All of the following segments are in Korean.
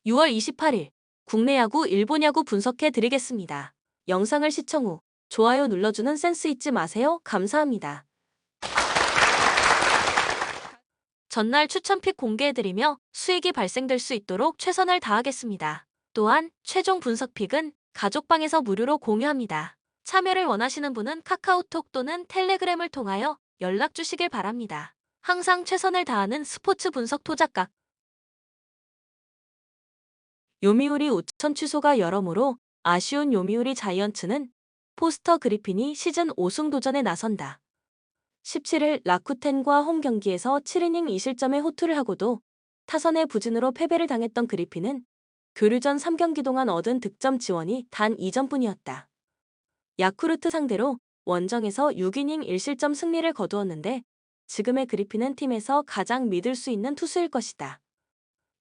6월 28일 국내 야구, 일본 야구 분석해 드리겠습니다. 영상을 시청 후 좋아요 눌러주는 센스 잊지 마세요. 감사합니다. 전날 추천픽 공개해드리며 수익이 발생될 수 있도록 최선을 다하겠습니다. 또한 최종 분석픽은 가족방에서 무료로 공유합니다. 참여를 원하시는 분은 카카오톡 또는 텔레그램을 통하여 연락 주시길 바랍니다. 항상 최선을 다하는 스포츠 분석 토작각. 요미우리 우천 취소가 여러모로 아쉬운 요미우리 자이언츠는 포스터 그리핀이 시즌 5승 도전에 나선다. 17일 라쿠텐과 홈 경기에서 7이닝 2실점의 호투를 하고도 타선의 부진으로 패배를 당했던 그리핀은 교류전 3경기 동안 얻은 득점 지원이 단 2점뿐이었다. 야쿠르트 상대로 원정에서 6이닝 1실점 승리를 거두었는데 지금의 그리핀은 팀에서 가장 믿을 수 있는 투수일 것이다.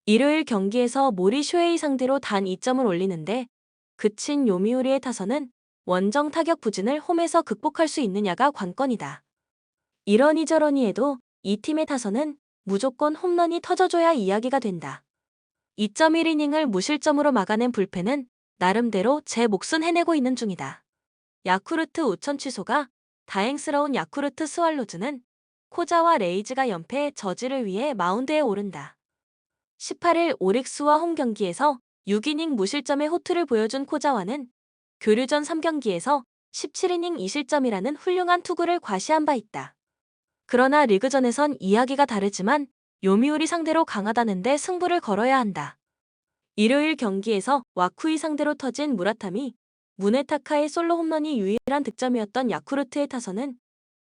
일요일 경기에서 모리 쇼헤이 상대로 단 2점을 올리는데 그친 요미우리의 타선은 원정 타격 부진을 홈에서 극복할 수 있느냐가 관건이다. 이러니저러니 해도 이 팀의 타선은 무조건 홈런이 터져줘야 이야기가 된다. 2.1이닝을 무실점으로 막아낸 불펜은 나름대로 제 몫은 해내고 있는 중이다. 야쿠르트 우천 취소가 다행스러운 야쿠르트 스왈로즈는 코자와 레이즈가 연패 저지를 위해 마운드에 오른다. 18일 오릭스와 홈 경기에서 6이닝 무실점의 호투를 보여준 코자와는 교류전 3경기에서 17이닝 2실점이라는 훌륭한 투구를 과시한 바 있다. 그러나 리그전에선 이야기가 다르지만 요미우리 상대로 강하다는데 승부를 걸어야 한다. 일요일 경기에서 와쿠이 상대로 터진 무라타미, 무네타카의 솔로 홈런이 유일한 득점이었던 야쿠르트의 타선은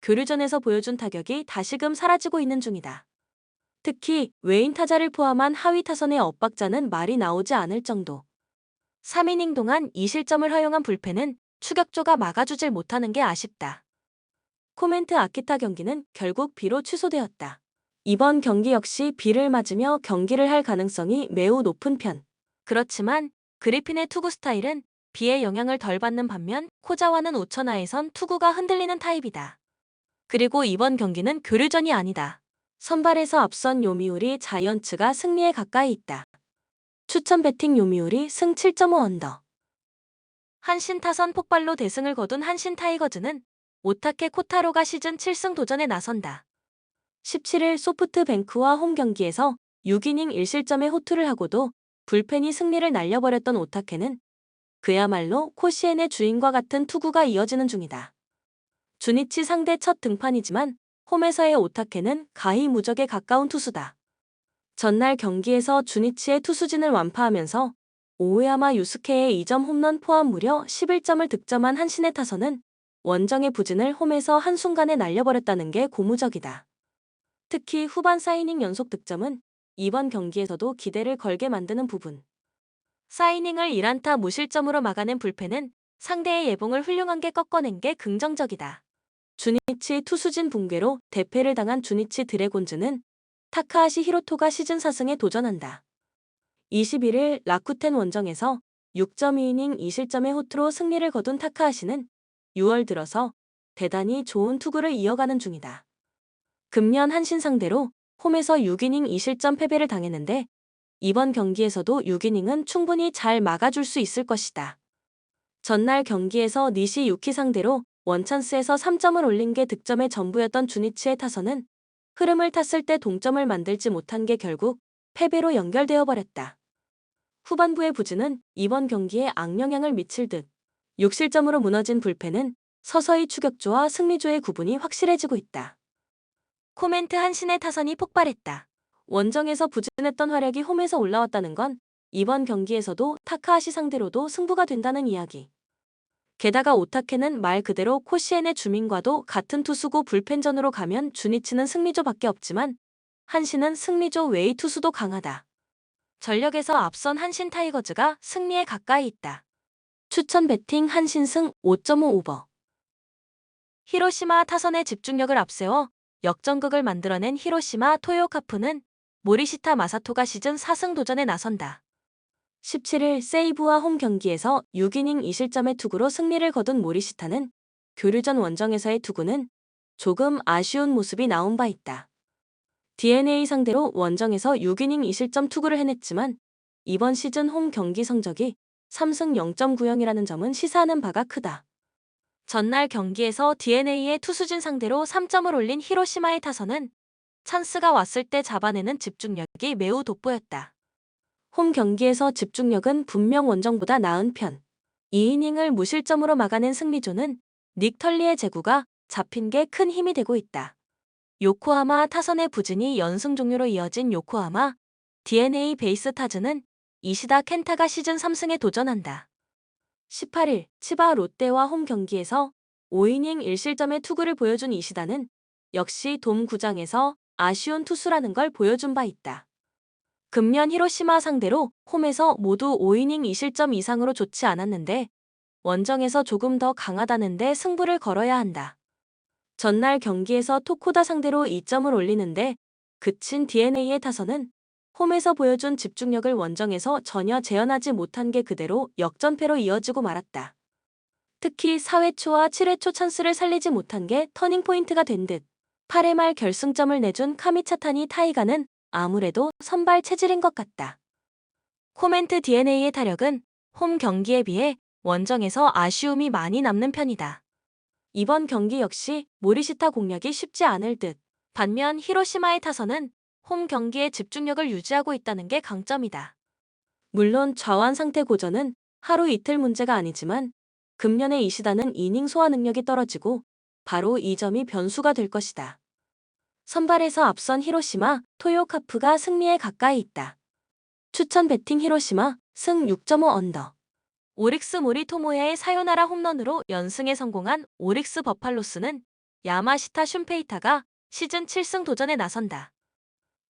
교류전에서 보여준 타격이 다시금 사라지고 있는 중이다. 특히 외인 타자를 포함한 하위 타선의 엇박자는 말이 나오지 않을 정도. 3이닝 동안 2실점을 허용한 불펜은 추격조가 막아주질 못하는 게 아쉽다. 코멘트 아키타 경기는 결국 비로 취소되었다. 이번 경기 역시 비를 맞으며 경기를 할 가능성이 매우 높은 편. 그렇지만 그리핀의 투구 스타일은 비의 영향을 덜 받는 반면 코자와는 우천하에선 투구가 흔들리는 타입이다. 그리고 이번 경기는 교류전이 아니다. 선발에서 앞선 요미우리 자이언츠가 승리에 가까이 있다. 추천 배팅 요미우리 승 7.5 언더. 한신 타선 폭발로 대승을 거둔 한신 타이거즈는 오타케 코타로가 시즌 7승 도전에 나선다. 17일 소프트뱅크와 홈 경기에서 6이닝 1실점의 호투를 하고도 불펜이 승리를 날려버렸던 오타케는 그야말로 코시엔의 주인과 같은 투구가 이어지는 중이다. 주니치 상대 첫 등판이지만 홈에서의 오타케는 가히무적에 가까운 투수다. 전날 경기에서 주니치의 투수진을 완파하면서 오우야마 유스케의 2점 홈런 포함 무려 11점을 득점한 한신의 타선은 원정의 부진을 홈에서 한순간에 날려버렸다는 게 고무적이다. 특히 후반 4이닝 연속 득점은 이번 경기에서도 기대를 걸게 만드는 부분. 4이닝을 1안타 무실점으로 막아낸 불펜은 상대의 예봉을 훌륭하게 꺾어낸 게 긍정적이다. 주니치 투수진 붕괴로 대패를 당한 주니치 드래곤즈는 타카하시 히로토가 시즌 4승에 도전한다. 21일 라쿠텐 원정에서 6.2이닝 2실점의 호투로 승리를 거둔 타카하시는 6월 들어서 대단히 좋은 투구를 이어가는 중이다. 금년 한신 상대로 홈에서 6이닝 2실점 패배를 당했는데 이번 경기에서도 6이닝은 충분히 잘 막아줄 수 있을 것이다. 전날 경기에서 니시 유키 상대로 원찬스에서 3점을 올린 게 득점의 전부였던 주니치의 타선은 흐름을 탔을 때 동점을 만들지 못한 게 결국 패배로 연결되어 버렸다. 후반부의 부진은 이번 경기에 악영향을 미칠 듯 6실점으로 무너진 불펜은 서서히 추격조와 승리조의 구분이 확실해지고 있다. 코멘트 한신의 타선이 폭발했다. 원정에서 부진했던 화력이 홈에서 올라왔다는 건 이번 경기에서도 타카하시 상대로도 승부가 된다는 이야기. 게다가 오타케는 말 그대로 코시엔의 주민과도 같은 투수고 불펜전으로 가면 주니치는 승리조밖에 없지만 한신은 승리조 외의 투수도 강하다. 전력에서 앞선 한신 타이거즈가 승리에 가까이 있다. 추천 배팅 한신승 5.5 오버. 히로시마 타선의 집중력을 앞세워 역전극을 만들어낸 히로시마 토요카프는 모리시타 마사토가 시즌 4승 도전에 나선다. 17일 세이브와 홈 경기에서 6이닝 2실점의 투구로 승리를 거둔 모리시타는 교류전 원정에서의 투구는 조금 아쉬운 모습이 나온 바 있다. DNA 상대로 원정에서 6이닝 2실점 투구를 해냈지만 이번 시즌 홈 경기 성적이 3승 0.90이라는 점은 시사하는 바가 크다. 전날 경기에서 DeNA의 투수진 상대로 3점을 올린 히로시마의 타선은 찬스가 왔을 때 잡아내는 집중력이 매우 돋보였다. 홈 경기에서 집중력은 분명 원정보다 나은 편. 2이닝을 무실점으로 막아낸 승리조는 닉 털리의 제구가 잡힌 게 큰 힘이 되고 있다. 요코하마 타선의 부진이 연승 종료로 이어진 요코하마 DeNA 베이스 타즈는 이시다 켄타가 시즌 3승에 도전한다. 18일 치바 롯데와 홈 경기에서 5이닝 1실점의 투구를 보여준 이시다는 역시 돔 구장에서 아쉬운 투수라는 걸 보여준 바 있다. 금년 히로시마 상대로 홈에서 모두 5이닝 2실점 이상으로 좋지 않았는데 원정에서 조금 더 강하다는데 승부를 걸어야 한다. 전날 경기에서 토코다 상대로 2점을 올리는데 그친 DeNA의 타선은 홈에서 보여준 집중력을 원정에서 전혀 재현하지 못한 게 그대로 역전패로 이어지고 말았다. 특히 4회 초와 7회 초 찬스를 살리지 못한 게 터닝포인트가 된 듯 8회 말 결승점을 내준 카미차타니 타이가는 아무래도 선발 체질인 것 같다. 코멘트 DeNA의 타력은 홈 경기에 비해 원정에서 아쉬움이 많이 남는 편이다. 이번 경기 역시 모리시타 공략이 쉽지 않을 듯. 반면 히로시마의 타선은 홈 경기에 집중력을 유지하고 있다는 게 강점이다. 물론 좌완 상태 고전은 하루 이틀 문제가 아니지만 금년의 이시다는 이닝 소화 능력이 떨어지고 바로 이 점이 변수가 될 것이다. 선발에서 앞선 히로시마, 토요카프가 승리에 가까이 있다. 추천 배팅 히로시마, 승 6.5 언더. 오릭스 모리토모야의 사요나라 홈런으로 연승에 성공한 오릭스 버팔로스는 야마시타 슌페이타가 시즌 7승 도전에 나선다.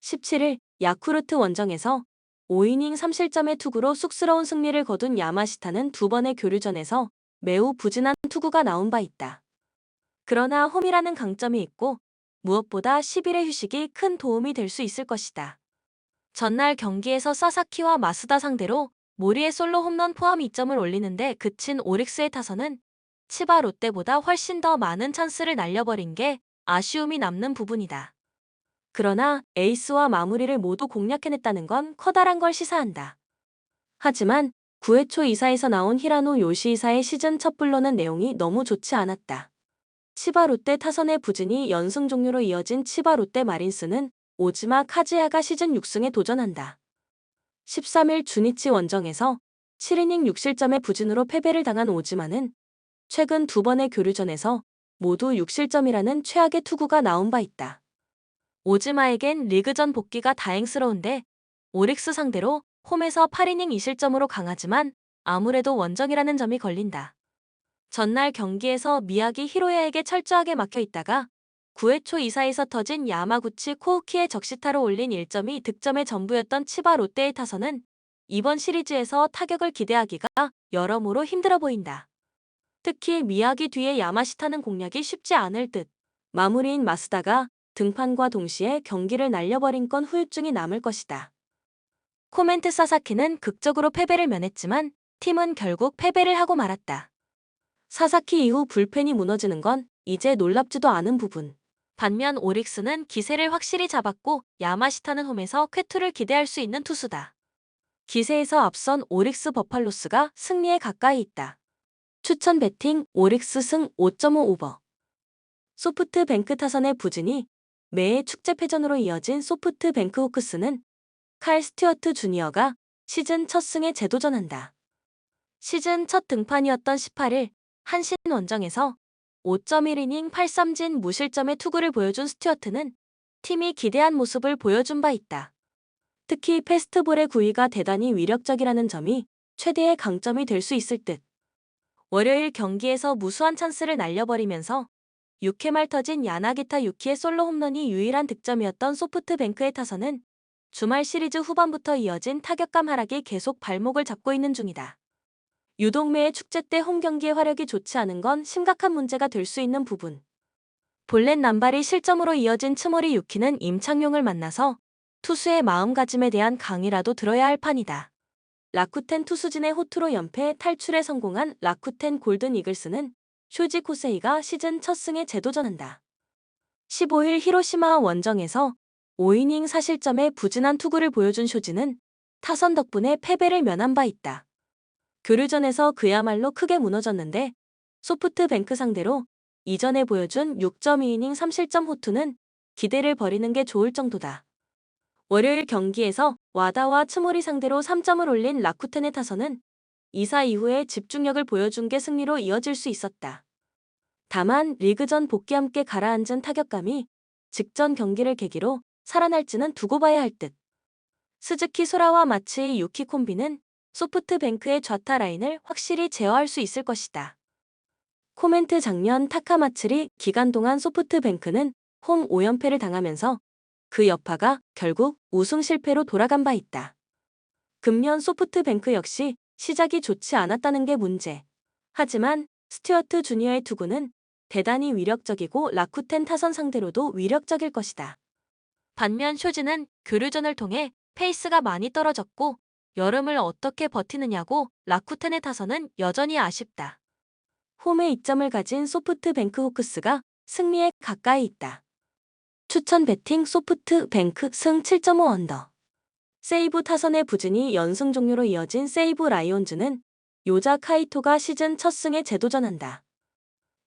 17일 야쿠르트 원정에서 5이닝 3실점의 투구로 쑥스러운 승리를 거둔 야마시타는 두 번의 교류전에서 매우 부진한 투구가 나온 바 있다. 그러나 홈이라는 강점이 있고 무엇보다 10일의 휴식이 큰 도움이 될 수 있을 것이다. 전날 경기에서 사사키와 마스다 상대로 모리의 솔로 홈런 포함 2점을 올리는데 그친 오릭스의 타선은 치바 롯데보다 훨씬 더 많은 찬스를 날려버린 게 아쉬움이 남는 부분이다. 그러나 에이스와 마무리를 모두 공략해냈다는 건 커다란 걸 시사한다. 하지만 9회 초 2사에서 나온 히라노 요시이사의 시즌 첫 불로는 내용이 너무 좋지 않았다. 치바 롯데 타선의 부진이 연승 종료로 이어진 치바 롯데 마린스는 오즈마 카즈야가 시즌 6승에 도전한다. 13일 주니치 원정에서 7이닝 6실점의 부진으로 패배를 당한 오즈마는 최근 두 번의 교류전에서 모두 6실점이라는 최악의 투구가 나온 바 있다. 오즈마에겐 리그전 복귀가 다행스러운데 오릭스 상대로 홈에서 8이닝 2실점으로 강하지만 아무래도 원정이라는 점이 걸린다. 전날 경기에서 미야기 히로야에게 철저하게 막혀 있다가 9회 초 2사에서 터진 야마구치 코우키의 적시타로 올린 1점이 득점의 전부였던 치바 롯데의 타선은 이번 시리즈에서 타격을 기대하기가 여러모로 힘들어 보인다. 특히 미야기 뒤에 야마시타는 공략이 쉽지 않을 듯. 마무리인 마스다가 등판과 동시에 경기를 날려버린 건 후유증이 남을 것이다. 코멘트 사사키는 극적으로 패배를 면했지만 팀은 결국 패배를 하고 말았다. 사사키 이후 불펜이 무너지는 건 이제 놀랍지도 않은 부분. 반면 오릭스는 기세를 확실히 잡았고 야마시타는 홈에서 쾌투를 기대할 수 있는 투수다. 기세에서 앞선 오릭스 버팔로스가 승리에 가까이 있다. 추천 배팅 오릭스 승 5.5 오버. 소프트뱅크 타선의 부진이 매해 축제 패전으로 이어진 소프트뱅크 호크스는 칼 스튜어트 주니어가 시즌 첫 승에 재도전한다. 시즌 첫 등판이었던 18일 한신 원정에서 5.1이닝 8삼진 무실점의 투구를 보여준 스튜어트는 팀이 기대한 모습을 보여준 바 있다. 특히 패스트볼의 구위가 대단히 위력적이라는 점이 최대의 강점이 될 수 있을 듯. 월요일 경기에서 무수한 찬스를 날려버리면서 6회 말 터진 야나기타 유키의 솔로 홈런이 유일한 득점이었던 소프트뱅크의 타선은 주말 시리즈 후반부터 이어진 타격감 하락이 계속 발목을 잡고 있는 중이다. 유독 매의 축제 때 홈 경기의 화력이 좋지 않은 건 심각한 문제가 될 수 있는 부분. 볼넷 남발이 실점으로 이어진 츠모리 유키는 임창용을 만나서 투수의 마음가짐에 대한 강의라도 들어야 할 판이다. 라쿠텐 투수진의 호투로 연패 탈출에 성공한 라쿠텐 골든 이글스는 쇼지 코세이가 시즌 첫 승에 재도전한다. 15일 히로시마 원정에서 5이닝 4실점의 부진한 투구를 보여준 쇼지는 타선 덕분에 패배를 면한 바 있다. 교류전에서 그야말로 크게 무너졌는데 소프트뱅크 상대로 이전에 보여준 6.2이닝 3실점 호투는 기대를 버리는 게 좋을 정도다. 월요일 경기에서 와다와 츠모리 상대로 3점을 올린 라쿠텐의 타선은 2사 이후에 집중력을 보여준 게 승리로 이어질 수 있었다. 다만 리그전 복귀 함께 가라앉은 타격감이 직전 경기를 계기로 살아날지는 두고 봐야 할 듯. 스즈키 소라와 마츠이 유키 콤비는 소프트뱅크의 좌타 라인을 확실히 제어할 수 있을 것이다. 코멘트 작년 타카마츠리 기간 동안 소프트뱅크는 홈 5연패를 당하면서 그 여파가 결국 우승 실패로 돌아간 바 있다. 금년 소프트뱅크 역시 시작이 좋지 않았다는 게 문제. 하지만 스튜어트 주니어의 투구는 대단히 위력적이고 라쿠텐 타선 상대로도 위력적일 것이다. 반면 쇼즈는 교류전을 통해 페이스가 많이 떨어졌고 여름을 어떻게 버티느냐고 라쿠텐의 타선은 여전히 아쉽다. 홈에 이점을 가진 소프트뱅크 호크스가 승리에 가까이 있다. 추천 배팅 소프트뱅크 승 7.5 언더. 세이브 타선의 부진이 연승 종료로 이어진 세이브 라이온즈는 요자 카이토가 시즌 첫 승에 재도전한다.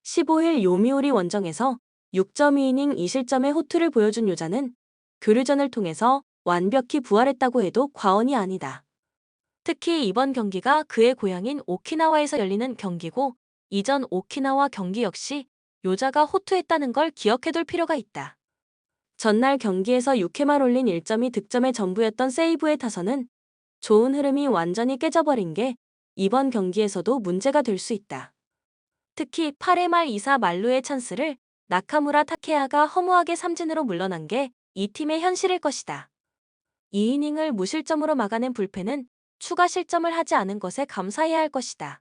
15일 요미우리 원정에서 6.2이닝 2실점의 호투를 보여준 요자는 교류전을 통해서 완벽히 부활했다고 해도 과언이 아니다. 특히 이번 경기가 그의 고향인 오키나와에서 열리는 경기고 이전 오키나와 경기 역시 요자가 호투했다는 걸 기억해둘 필요가 있다. 전날 경기에서 6회말 올린 1점이 득점의 전부였던 세이브의 타선은 좋은 흐름이 완전히 깨져버린 게 이번 경기에서도 문제가 될 수 있다. 특히 8회 말 2사 만루의 찬스를 나카무라 타케야가 허무하게 삼진으로 물러난 게 이 팀의 현실일 것이다. 2이닝을 무실점으로 막아낸 불펜은 추가 실점을 하지 않은 것에 감사해야 할 것이다.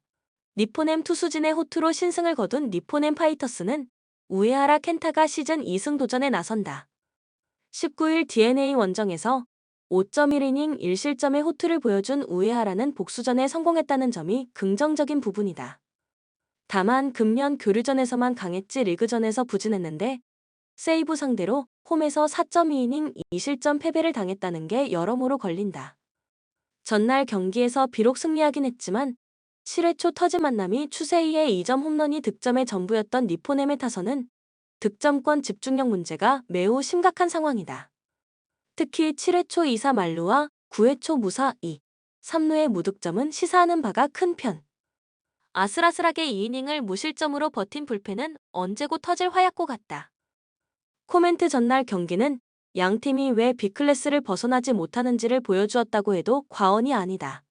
니포넴 투수진의 호투로 신승을 거둔 니포넴 파이터스는 우에하라 켄타가 시즌 2승 도전에 나선다. 19일 DNA 원정에서 5.1이닝 1실점의 호투를 보여준 우에하라는 복수전에 성공했다는 점이 긍정적인 부분이다. 다만 금년 교류전에서만 강했지 리그전에서 부진했는데 세이브 상대로 홈에서 4.2이닝 2실점 패배를 당했다는 게 여러모로 걸린다. 전날 경기에서 비록 승리하긴 했지만 7회 초 터진 만남이 추세이의 2점 홈런이 득점의 전부였던 니포넴의 타선은 득점권 집중력 문제가 매우 심각한 상황이다. 특히 7회 초 2사 만루와 9회 초 무사 2, 3루의 무득점은 시사하는 바가 큰 편. 아슬아슬하게 2이닝을 무실점으로 버틴 불펜은 언제고 터질 화약고 같다. 코멘트 전날 경기는 양팀이 왜 B클래스를 벗어나지 못하는지를 보여주었다고 해도 과언이 아니다.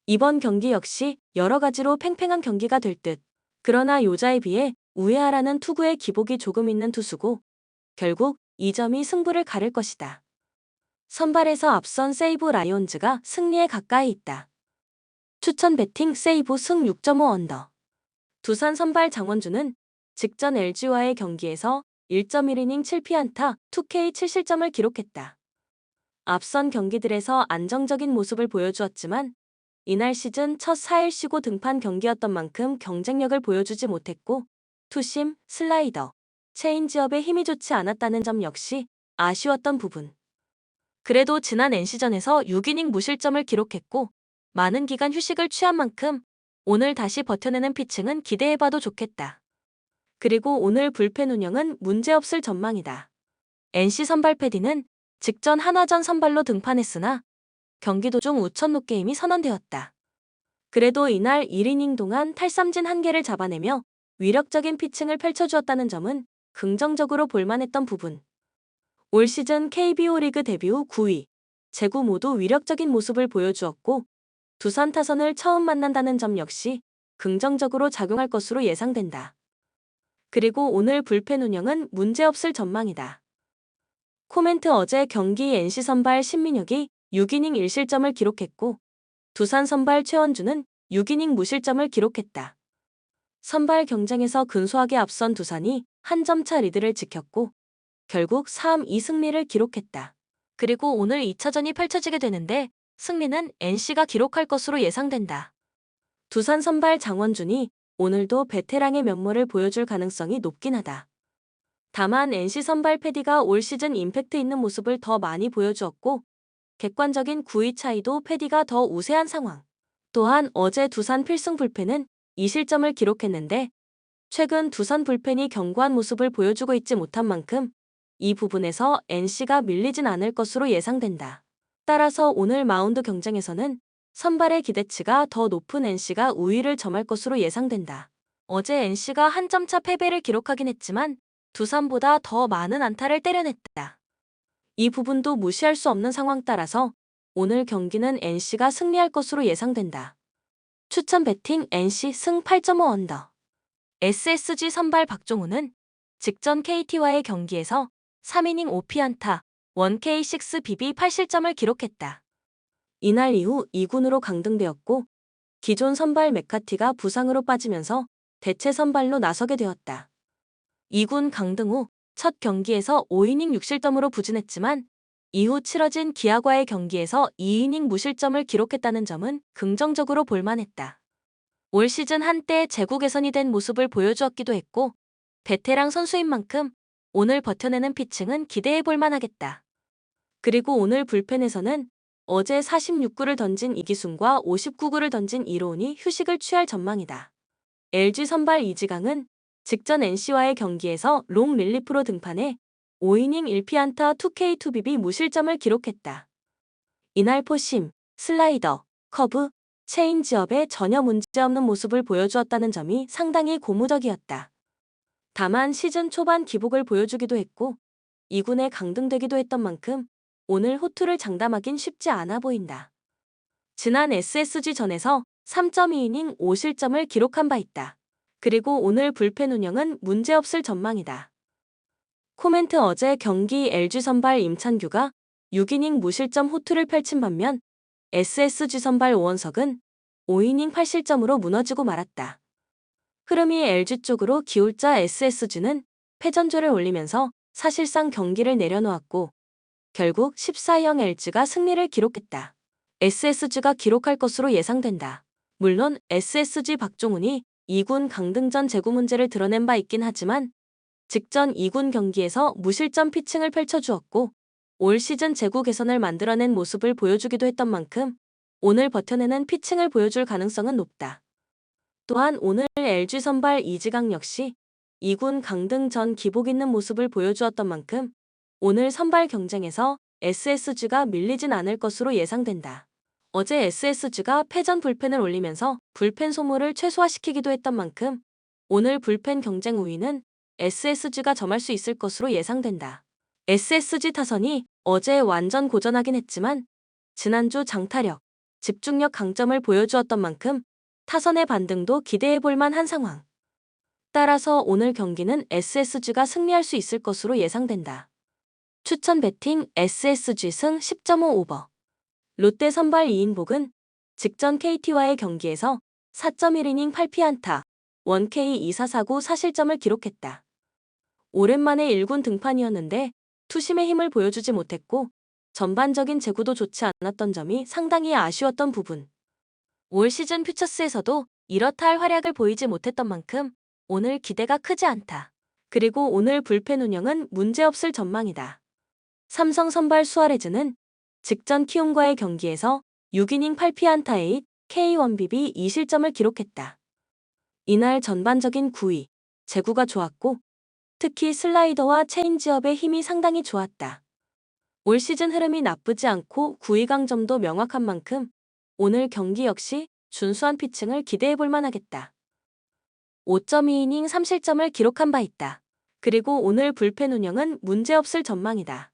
이번 경기 역시 여러 가지로 팽팽한 경기가 될 듯. 그러나 요자에 비해 우에하라는 투구의 기복이 조금 있는 투수고 결국 이 점이 승부를 가를 것이다. 선발에서 앞선 세이브 라이온즈가 승리에 가까이 있다. 추천 배팅 세이브 승 6.5 언더. 두산 선발 장원준은 직전 LG와의 경기에서 1.1이닝 7피안타 2K 7실점을 기록했다. 앞선 경기들에서 안정적인 모습을 보여주었지만 이날 시즌 첫 4일 쉬고 등판 경기였던 만큼 경쟁력을 보여주지 못했고 투심, 슬라이더, 체인지업에 힘이 좋지 않았다는 점 역시 아쉬웠던 부분. 그래도 지난 NC전에서 6이닝 무실점을 기록했고 많은 기간 휴식을 취한 만큼 오늘 다시 버텨내는 피칭은 기대해봐도 좋겠다. 그리고 오늘 불펜 운영은 문제없을 전망이다. NC 선발 패디는 직전 한화전 선발로 등판했으나 경기 도중 우천 롯게임이 선언되었다. 그래도 이날 1이닝 동안 탈삼진 1개를 잡아내며 위력적인 피칭을 펼쳐주었다는 점은 긍정적으로 볼만했던 부분. 올 시즌 KBO 리그 데뷔 후 9위, 제구 모두 위력적인 모습을 보여주었고 두산 타선을 처음 만난다는 점 역시 긍정적으로 작용할 것으로 예상된다. 그리고 오늘 불펜 운영은 문제없을 전망이다. 코멘트 어제 경기 NC 선발 신민혁이 6이닝 1실점을 기록했고 두산 선발 최원주는 6이닝 무실점을 기록했다. 선발 경쟁에서 근소하게 앞선 두산이 한 점차 리드를 지켰고 결국 3-2 승리를 기록했다. 그리고 오늘 2차전이 펼쳐지게 되는데 승리는 NC가 기록할 것으로 예상된다. 두산 선발 장원준이 오늘도 베테랑의 면모를 보여줄 가능성이 높긴 하다. 다만 NC 선발 패디가 올 시즌 임팩트 있는 모습을 더 많이 보여주었고 객관적인 9위 차이도 패디가 더 우세한 상황. 또한 어제 두산 필승 불펜은 2실점을 기록했는데 최근 두산 불펜이 견고한 모습을 보여주고 있지 못한 만큼 이 부분에서 NC가 밀리진 않을 것으로 예상된다. 따라서 오늘 마운드 경쟁에서는 선발의 기대치가 더 높은 NC가 우위를 점할 것으로 예상된다. 어제 NC가 한 점 차 패배를 기록하긴 했지만 두산보다 더 많은 안타를 때려냈다. 이 부분도 무시할 수 없는 상황 따라서 오늘 경기는 NC가 승리할 것으로 예상된다. 추천 배팅 NC 승 8.5 언더. SSG 선발 박종훈은 직전 KT와의 경기에서 3이닝 5피안타, 1K6BB 8실점을 기록했다. 이날 이후 2군으로 강등되었고 기존 선발 맥카티가 부상으로 빠지면서 대체 선발로 나서게 되었다. 2군 강등 후 첫 경기에서 5이닝 6실점으로 부진했지만 이후 치러진 기아과의 경기에서 2이닝 무실점을 기록했다는 점은 긍정적으로 볼만했다. 올 시즌 한때 제구 개선이 된 모습을 보여주었기도 했고 베테랑 선수인 만큼 오늘 버텨내는 피칭은 기대해 볼 만하겠다. 그리고 오늘 불펜에서는 어제 46구를 던진 이기순과 59구를 던진 이로운이 휴식을 취할 전망이다. LG 선발 이지강은 직전 NC와의 경기에서 롱 릴리프로 등판해 5이닝 1피안타 2K2BB 무실점을 기록했다. 이날 포심, 슬라이더, 커브, 체인지업에 전혀 문제없는 모습을 보여주었다는 점이 상당히 고무적이었다. 다만 시즌 초반 기복을 보여주기도 했고 2군에 강등되기도 했던 만큼 오늘 호투를 장담하긴 쉽지 않아 보인다. 지난 SSG전에서 3.2이닝 5실점을 기록한 바 있다. 그리고 오늘 불펜 운영은 문제없을 전망이다. 코멘트 어제 경기 LG 선발 임찬규가 6이닝 무실점 호투를 펼친 반면 SSG 선발 오원석은 5이닝 8실점으로 무너지고 말았다. 흐름이 LG 쪽으로 기울자 SSG는 패전조를 올리면서 사실상 경기를 내려놓았고 결국 14형 LG가 승리를 기록했다. SSG가 기록할 것으로 예상된다. 물론 SSG 박종훈이 2군 강등전 제구 문제를 드러낸 바 있긴 하지만 직전 2군 경기에서 무실점 피칭을 펼쳐주었고 올 시즌 제구 개선을 만들어낸 모습을 보여주기도 했던 만큼 오늘 버텨내는 피칭을 보여줄 가능성은 높다. 또한 오늘 LG 선발 이지강 역시 2군 강등 전 기복 있는 모습을 보여주었던 만큼 오늘 선발 경쟁에서 SSG가 밀리진 않을 것으로 예상된다. 어제 SSG가 패전 불펜을 올리면서 불펜 소모를 최소화시키기도 했던 만큼 오늘 불펜 경쟁 우위는 SSG가 점할 수 있을 것으로 예상된다. SSG 타선이 어제 완전 고전하긴 했지만 지난주 장타력, 집중력 강점을 보여주었던 만큼 타선의 반등도 기대해 볼 만한 상황. 따라서 오늘 경기는 SSG가 승리할 수 있을 것으로 예상된다. 추천 배팅 SSG 승 10.5 오버. 롯데 선발 이인복은 직전 KT와의 경기에서 4.1이닝 8피안타, 1K2449 4실점을 기록했다. 오랜만에 1군 등판이었는데 투심의 힘을 보여주지 못했고 전반적인 제구도 좋지 않았던 점이 상당히 아쉬웠던 부분. 올 시즌 퓨처스에서도 이렇다 할 활약을 보이지 못했던 만큼 오늘 기대가 크지 않다. 그리고 오늘 불펜 운영은 문제없을 전망이다. 삼성 선발 수아레즈는 직전 키움과의 경기에서 6이닝 8피안타에 K1BB 2실점을 기록했다. 이날 전반적인 9위, 제구가 좋았고 특히 슬라이더와 체인지업의 힘이 상당히 좋았다. 올 시즌 흐름이 나쁘지 않고 9위 강점도 명확한 만큼 오늘 경기 역시 준수한 피칭을 기대해 볼 만하겠다. 5.2이닝 3실점을 기록한 바 있다. 그리고 오늘 불펜 운영은 문제없을 전망이다.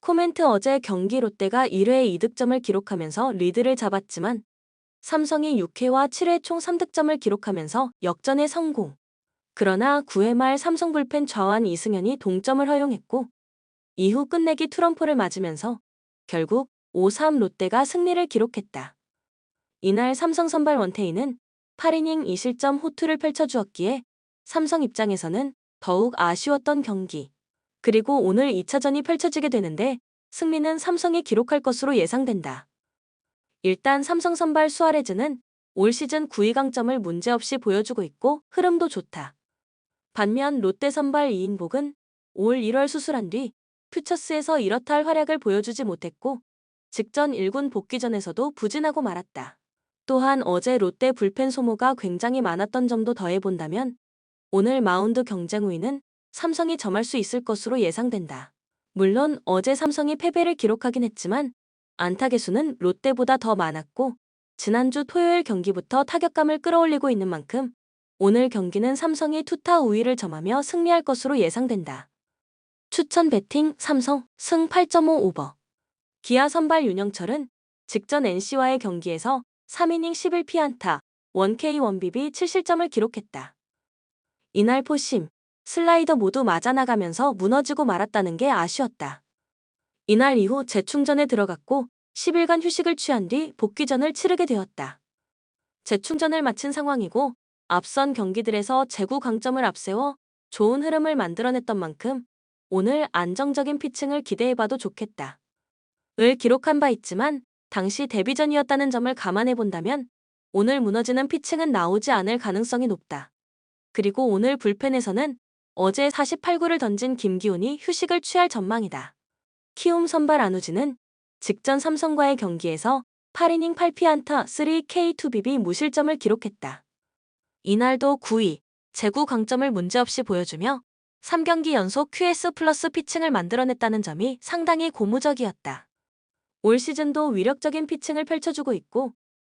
코멘트 어제 경기 롯데가 1회에 2득점을 기록하면서 리드를 잡았지만 삼성이 6회와 7회 총 3득점을 기록하면서 역전에 성공. 그러나 9회 말 삼성 불펜 좌완 이승현이 동점을 허용했고 이후 끝내기 트럼프를 맞으면서 결국 5-3 롯데가 승리를 기록했다. 이날 삼성 선발 원태인은 8이닝 2실점 호투를 펼쳐주었기에 삼성 입장에서는 더욱 아쉬웠던 경기. 그리고 오늘 2차전이 펼쳐지게 되는데 승리는 삼성이 기록할 것으로 예상된다. 일단 삼성 선발 수아레즈는 올 시즌 9위 강점을 문제없이 보여주고 있고 흐름도 좋다. 반면 롯데 선발 이인복은 올 1월 수술한 뒤 퓨처스에서 이렇다 할 활약을 보여주지 못했고 직전 1군 복귀전에서도 부진하고 말았다. 또한 어제 롯데 불펜 소모가 굉장히 많았던 점도 더해본다면 오늘 마운드 경쟁 우위는 삼성이 점할 수 있을 것으로 예상된다. 물론 어제 삼성이 패배를 기록하긴 했지만 안타 개수는 롯데보다 더 많았고 지난주 토요일 경기부터 타격감을 끌어올리고 있는 만큼 오늘 경기는 삼성이 투타 우위를 점하며 승리할 것으로 예상된다. 추천 배팅 삼성 승 8.5 오버. 기아 선발 윤영철은 직전 NC와의 경기에서 3이닝 11피안타, 1K 1BB 7실점을 기록했다. 이날 포심, 슬라이더 모두 맞아나가면서 무너지고 말았다는 게 아쉬웠다. 이날 이후 재충전에 들어갔고 10일간 휴식을 취한 뒤 복귀전을 치르게 되었다. 재충전을 마친 상황이고 앞선 경기들에서 제구 강점을 앞세워 좋은 흐름을 만들어냈던 만큼 오늘 안정적인 피칭을 기대해봐도 좋겠다. 을 기록한 바 있지만 당시 데뷔전이었다는 점을 감안해본다면 오늘 무너지는 피칭은 나오지 않을 가능성이 높다. 그리고 오늘 불펜에서는 어제 48구를 던진 김기훈이 휴식을 취할 전망이다. 키움 선발 안우진은 직전 삼성과의 경기에서 8이닝 8피안타 3K2BB 무실점을 기록했다. 이날도 9위, 제구 강점을 문제없이 보여주며 3경기 연속 QS 플러스 피칭을 만들어냈다는 점이 상당히 고무적이었다. 올 시즌도 위력적인 피칭을 펼쳐주고 있고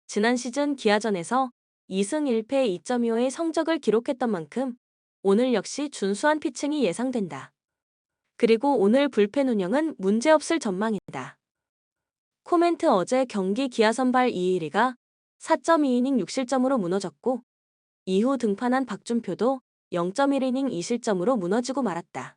지난 시즌 기아전에서 2승 1패 2.25의 성적을 기록했던 만큼 오늘 역시 준수한 피칭이 예상된다. 그리고 오늘 불펜 운영은 문제없을 전망이다. 코멘트 어제 경기 기아 선발 이의리가 4.2이닝 6실점으로 무너졌고 이후 등판한 박준표도 0.1이닝 2실점으로 무너지고 말았다.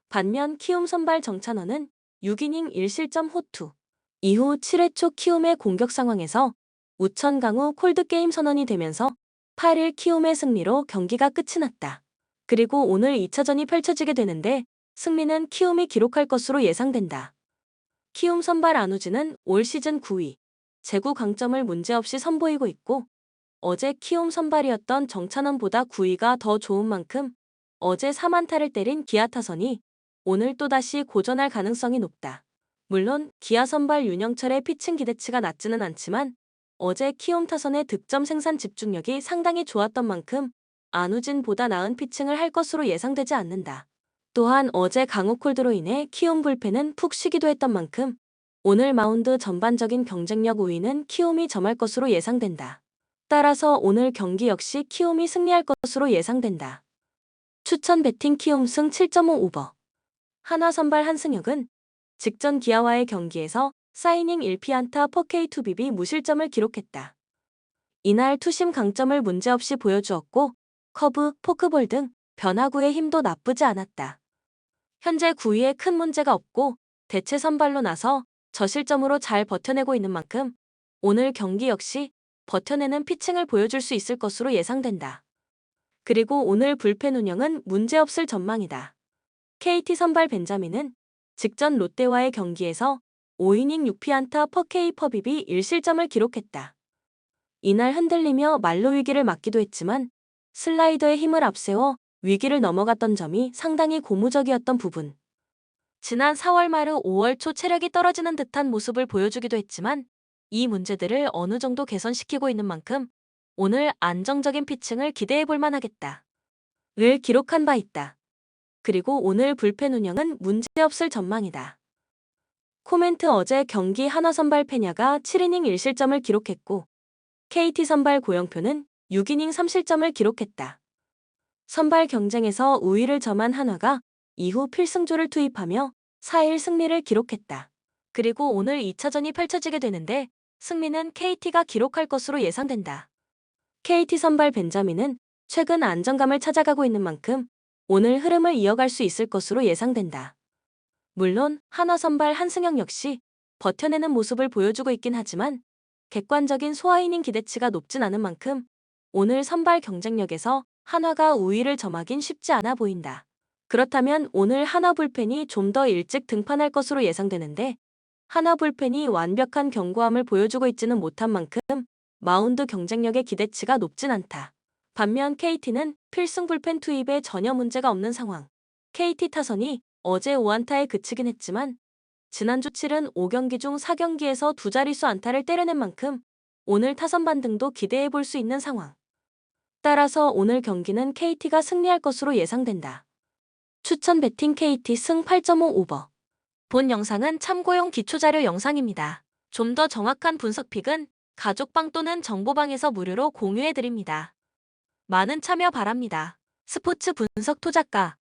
반면 키움 선발 정찬원은 6이닝 1실점 호투. 이후 7회 초 키움의 공격 상황에서 우천 강우 콜드게임 선언이 되면서 8일 키움의 승리로 경기가 끝이 났다. 그리고 오늘 2차전이 펼쳐지게 되는데 승리는 키움이 기록할 것으로 예상된다. 키움 선발 안우진은 올 시즌 9위, 제구 강점을 문제없이 선보이고 있고 어제 키움 선발이었던 정찬원보다 9위가 더 좋은 만큼 어제 4안타를 때린 기아 타선이 오늘 또다시 고전할 가능성이 높다. 물론 기아 선발 윤영철의 피칭 기대치가 낮지는 않지만 어제 키움 타선의 득점 생산 집중력이 상당히 좋았던 만큼 안우진보다 나은 피칭을 할 것으로 예상되지 않는다. 또한 어제 강우 콜드로 인해 키움 불펜은 푹 쉬기도 했던 만큼 오늘 마운드 전반적인 경쟁력 우위는 키움이 점할 것으로 예상된다. 따라서 오늘 경기 역시 키움이 승리할 것으로 예상된다. 추천 배팅 키움 승 7.5 오버. 한화 선발 한승혁은 직전 기아와의 경기에서 4이닝 1피안타 4K2BB 무실점을 기록했다. 이날 투심 강점을 문제없이 보여주었고 커브, 포크볼 등 변화구의 힘도 나쁘지 않았다. 현재 9위에 큰 문제가 없고 대체 선발로 나서 저실점으로 잘 버텨내고 있는 만큼 오늘 경기 역시 버텨내는 피칭을 보여줄 수 있을 것으로 예상된다. 그리고 오늘 불펜 운영은 문제없을 전망이다. KT 선발 벤자민은 직전 롯데와의 경기에서 5이닝 6피안타 4K 퍼비비 1실점을 기록했다. 이날 흔들리며 말로 위기를 맞기도 했지만 슬라이더의 힘을 앞세워 위기를 넘어갔던 점이 상당히 고무적이었던 부분. 지난 4월 말 후 5월 초 체력이 떨어지는 듯한 모습을 보여주기도 했지만 이 문제들을 어느 정도 개선시키고 있는 만큼 오늘 안정적인 피칭을 기대해볼 만하겠다. 을 기록한 바 있다. 그리고 오늘 불펜 운영은 문제없을 전망이다. 코멘트 어제 경기 한화 선발 페냐가 7이닝 1실점을 기록했고 KT 선발 고영표는 6이닝 3실점을 기록했다. 선발 경쟁에서 우위를 점한 한화가 이후 필승조를 투입하며 4일 승리를 기록했다. 그리고 오늘 2차전이 펼쳐지게 되는데 승리는 KT가 기록할 것으로 예상된다. KT 선발 벤자민은 최근 안정감을 찾아가고 있는 만큼 오늘 흐름을 이어갈 수 있을 것으로 예상된다. 물론 한화 선발 한승혁 역시 버텨내는 모습을 보여주고 있긴 하지만 객관적인 소화이닝 기대치가 높진 않은 만큼 오늘 선발 경쟁력에서 한화가 우위를 점하긴 쉽지 않아 보인다. 그렇다면 오늘 한화 불펜이 좀 더 일찍 등판할 것으로 예상되는데 한화 불펜이 완벽한 견고함을 보여주고 있지는 못한 만큼 마운드 경쟁력의 기대치가 높진 않다. 반면 KT는 필승 불펜 투입에 전혀 문제가 없는 상황. KT 타선이 어제 5안타에 그치긴 했지만 지난주 7은 5경기 중 4경기에서 두 자릿수 안타를 때려낸 만큼 오늘 타선 반등도 기대해 볼 수 있는 상황. 따라서 오늘 경기는 KT가 승리할 것으로 예상된다. 추천 배팅 KT 승 8.5 오버. 본 영상은 참고용 기초자료 영상입니다. 좀 더 정확한 분석픽은 가족방 또는 정보방에서 무료로 공유해 드립니다. 많은 참여 바랍니다. 스포츠 분석 투자가